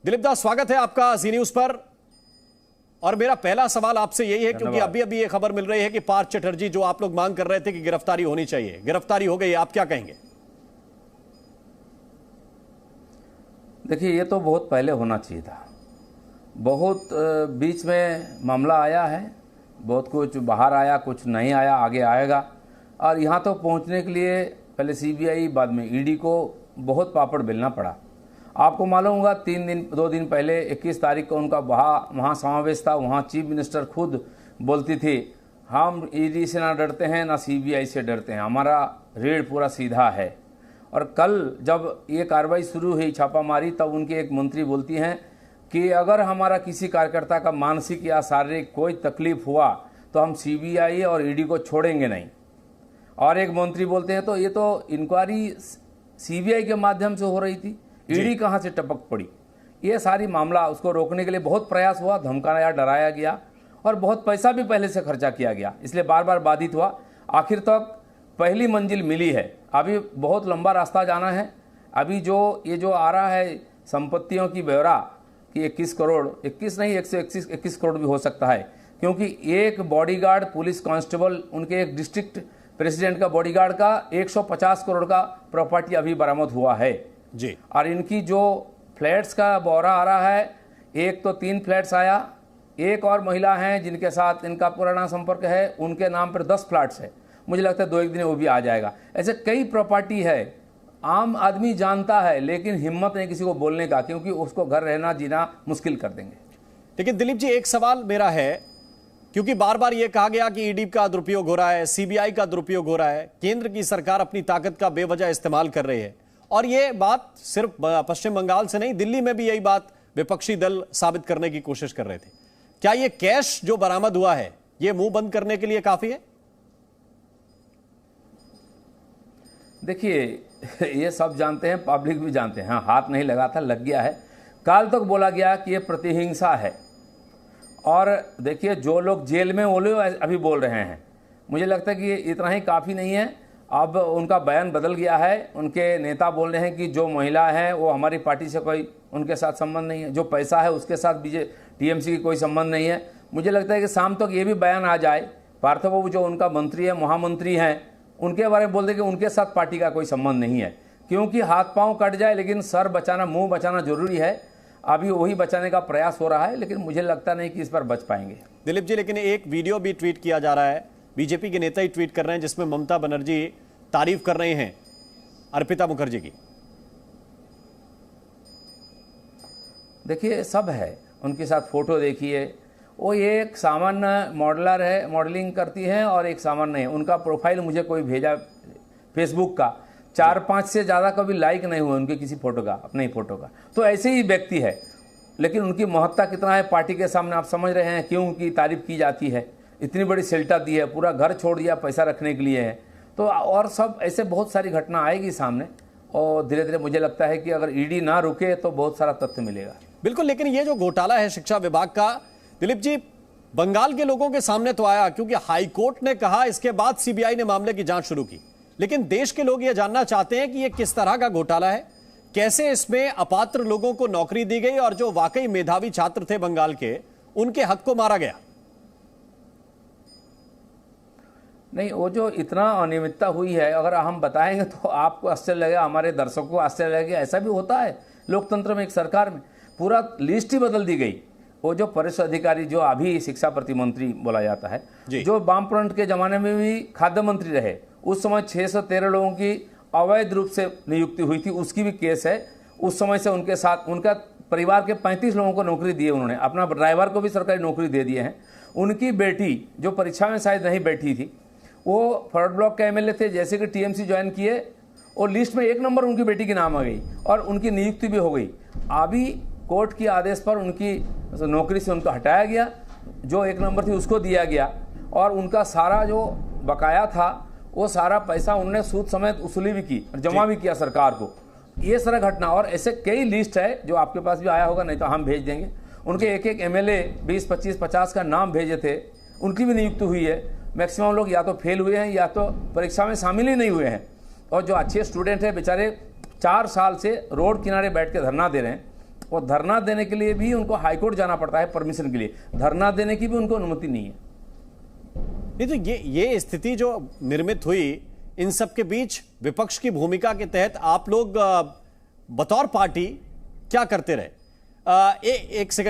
दिलीप दास, स्वागत है आपका जी न्यूज पर। और मेरा पहला सवाल आपसे यही है, क्योंकि अभी अभी ये खबर मिल रही है कि पार्थ चटर्जी, जो आप लोग मांग कर रहे थे कि गिरफ्तारी होनी चाहिए, गिरफ्तारी हो गई, आप क्या कहेंगे? देखिए, ये तो बहुत पहले होना चाहिए था। बहुत बीच में मामला आया है, बहुत कुछ बाहर आया, कुछ नहीं आया, आगे आएगा। और यहाँ तो पहुँचने के लिए पहले सीबीआई, बाद में ईडी को बहुत पापड़ बेलना पड़ा। आपको मालूम होगा, 2 दिन पहले 21 तारीख को उनका वहाँ समावेश था। वहाँ चीफ मिनिस्टर खुद बोलती थी, हम ईडी से ना डरते हैं ना सीबीआई से डरते हैं, हमारा रेड पूरा सीधा है। और कल जब ये कार्रवाई शुरू हुई, छापामारी, तब उनकी एक मंत्री बोलती हैं कि अगर हमारा किसी कार्यकर्ता का मानसिक या शारीरिक कोई तकलीफ हुआ तो हम सीबीआई और ईडी को छोड़ेंगे नहीं। और एक मंत्री बोलते हैं तो ये तो इंक्वायरी सीबीआई के माध्यम से हो रही थी, ईडी कहाँ से टपक पड़ी। ये सारी मामला उसको रोकने के लिए बहुत प्रयास हुआ, धमकाया, डराया गया और बहुत पैसा भी पहले से खर्चा किया गया, इसलिए बार बार बाधित हुआ। आखिर तक पहली मंजिल मिली है। अभी बहुत लंबा रास्ता जाना है। अभी ये जो आ रहा है संपत्तियों की ब्यौरा कि 21 करोड़, 21 नहीं 121 करोड़ भी हो सकता है, क्योंकि एक बॉडीगार्ड पुलिस कांस्टेबल, उनके एक डिस्ट्रिक्ट प्रेसिडेंट का बॉडीगार्ड का 150 करोड़ का प्रॉपर्टी अभी बरामद हुआ है जी। और इनकी जो फ्लैट्स का ब्यौरा आ रहा है, एक तो 3 फ्लैट्स आया, एक और महिला हैं जिनके साथ इनका पुराना संपर्क है, उनके नाम पर 10 फ्लैट्स है। मुझे लगता है 2-1 दिन वो भी आ जाएगा। ऐसे कई प्रॉपर्टी है, आम आदमी जानता है लेकिन हिम्मत नहीं किसी को बोलने का, क्योंकि उसको घर रहना जीना मुश्किल कर देंगे। लेकिन दिलीप जी, एक सवाल मेरा है, क्योंकि बार बार यह कहा गया कि ईडी का दुरुपयोग हो रहा है, सीबीआई का दुरुपयोग हो रहा है, केंद्र की सरकार अपनी ताकत का बेवजह इस्तेमाल कर रही है। और यह बात सिर्फ पश्चिम बंगाल से नहीं, दिल्ली में भी यही बात विपक्षी दल साबित करने की कोशिश कर रहे थे। क्या यह कैश जो बरामद हुआ है, यह मुंह बंद करने के लिए काफी है? देखिए, ये सब जानते हैं, पब्लिक भी जानते हैं। हाँ, हाथ नहीं लगा था, लग गया है। काल तक बोला गया कि ये प्रतिहिंसा है। और देखिए, जो लोग जेल में वो लोग अभी बोल रहे हैं, मुझे लगता है कि ये इतना ही काफ़ी नहीं है। अब उनका बयान बदल गया है। उनके नेता बोल रहे हैं कि जो महिला है वो हमारी पार्टी से कोई उनके साथ संबंध नहीं है, जो पैसा है उसके साथ टीएमसी की कोई संबंध नहीं है। मुझे लगता है कि शाम तक ये भी बयान आ जाए, पार्थ बाबू जो उनका मंत्री है, महामंत्री हैं, उनके बारे में बोल दे कि उनके साथ पार्टी का कोई संबंध नहीं है। क्योंकि हाथ पांव कट जाए लेकिन सर बचाना, मुंह बचाना जरूरी है। अभी वही बचाने का प्रयास हो रहा है, लेकिन मुझे लगता नहीं कि इस पर बच पाएंगे। दिलीप जी, लेकिन एक वीडियो भी ट्वीट किया जा रहा है, बीजेपी के नेता ही ट्वीट कर रहे हैं, जिसमें ममता बनर्जी तारीफ कर रहे हैं अर्पिता मुखर्जी की। देखिए, सब है, उनके साथ फोटो देखिए। वो एक सामान्य मॉडलर है, मॉडलिंग करती हैं, और एक सामान्य है। उनका प्रोफाइल मुझे कोई भेजा फेसबुक का, 4-5 से ज़्यादा कभी लाइक नहीं हुआ उनके किसी फोटो का, अपने ही फोटो का। तो ऐसे ही व्यक्ति है, लेकिन उनकी महत्ता कितना है पार्टी के सामने आप समझ रहे हैं। क्यों उनकी तारीफ की जाती है, इतनी बड़ी सेल्टा दी है, पूरा घर छोड़ दिया पैसा रखने के लिए है। तो और सब ऐसे बहुत सारी घटना आएगी सामने, और धीरे धीरे मुझे लगता है कि अगर ईडी ना रुके तो बहुत सारा तथ्य मिलेगा। बिल्कुल, लेकिन ये जो घोटाला है शिक्षा विभाग का, दिलीप जी, बंगाल के लोगों के सामने तो आया, क्योंकि हाईकोर्ट ने कहा, इसके बाद सीबीआई ने मामले की जांच शुरू की। लेकिन देश के लोग यह जानना चाहते हैं कि यह किस तरह का घोटाला है, कैसे इसमें अपात्र लोगों को नौकरी दी गई और जो वाकई मेधावी छात्र थे बंगाल के, उनके हक को मारा गया। नहीं, वो जो इतना अनियमितता हुई है, अगर हम बताएंगे तो आपको आश्चर्य लगेगा, हमारे दर्शकों को आश्चर्य लगेगा। ऐसा भी होता है लोकतंत्र में, एक सरकार में पूरा लिस्ट ही बदल दी गई। वो जो परिषद अधिकारी, जो अभी शिक्षा प्रतिमंत्री बोला जाता है, जो वामफ्रंट के जमाने में भी खाद्य मंत्री रहे, उस समय 613 लोगों की अवैध रूप से नियुक्ति हुई थी, उसकी भी केस है। उस समय से उनके साथ उनका परिवार के 35 लोगों को नौकरी दी है उन्होंने, अपना ड्राइवर को भी सरकारी नौकरी दे दिए हैं। उनकी बेटी जो परीक्षा में शायद नहीं बैठी थी, वो फॉरवर्ड ब्लॉक के एमएलए थे, जैसे कि टीएमसी ज्वाइन किए और लिस्ट में 1 नंबर उनकी बेटी की नाम आ गई और उनकी नियुक्ति भी हो गई। अभी कोर्ट के आदेश पर उनकी नौकरी से उनको हटाया गया, जो 1 नंबर थी उसको दिया गया, और उनका सारा जो बकाया था वो सारा पैसा उन्होंने सूद समेत वसूली भी की और जमा भी किया सरकार को। ये सारा घटना और ऐसे कई लिस्ट है जो आपके पास भी आया होगा, नहीं तो हम भेज देंगे। उनके एक एमएलए 20, 25, 50 का नाम भेजे थे, उनकी भी नियुक्ति हुई है। मैक्सिमम लोग या तो फेल हुए हैं या तो परीक्षा में शामिल ही नहीं हुए हैं, और जो अच्छे स्टूडेंट हैं बेचारे 4 साल से रोड किनारे बैठ के धरना दे रहे हैं। वो धरना देने के लिए भी उनको हाईकोर्ट जाना पड़ता है परमिशन के लिए, धरना देने की भी उनको अनुमति नहीं है। नहीं तो ये स्थिति जो निर्मित हुई, इन सब के बीच विपक्ष की भूमिका के तहत आप लोग बतौर पार्टी क्या करते रहे? एक सेकंड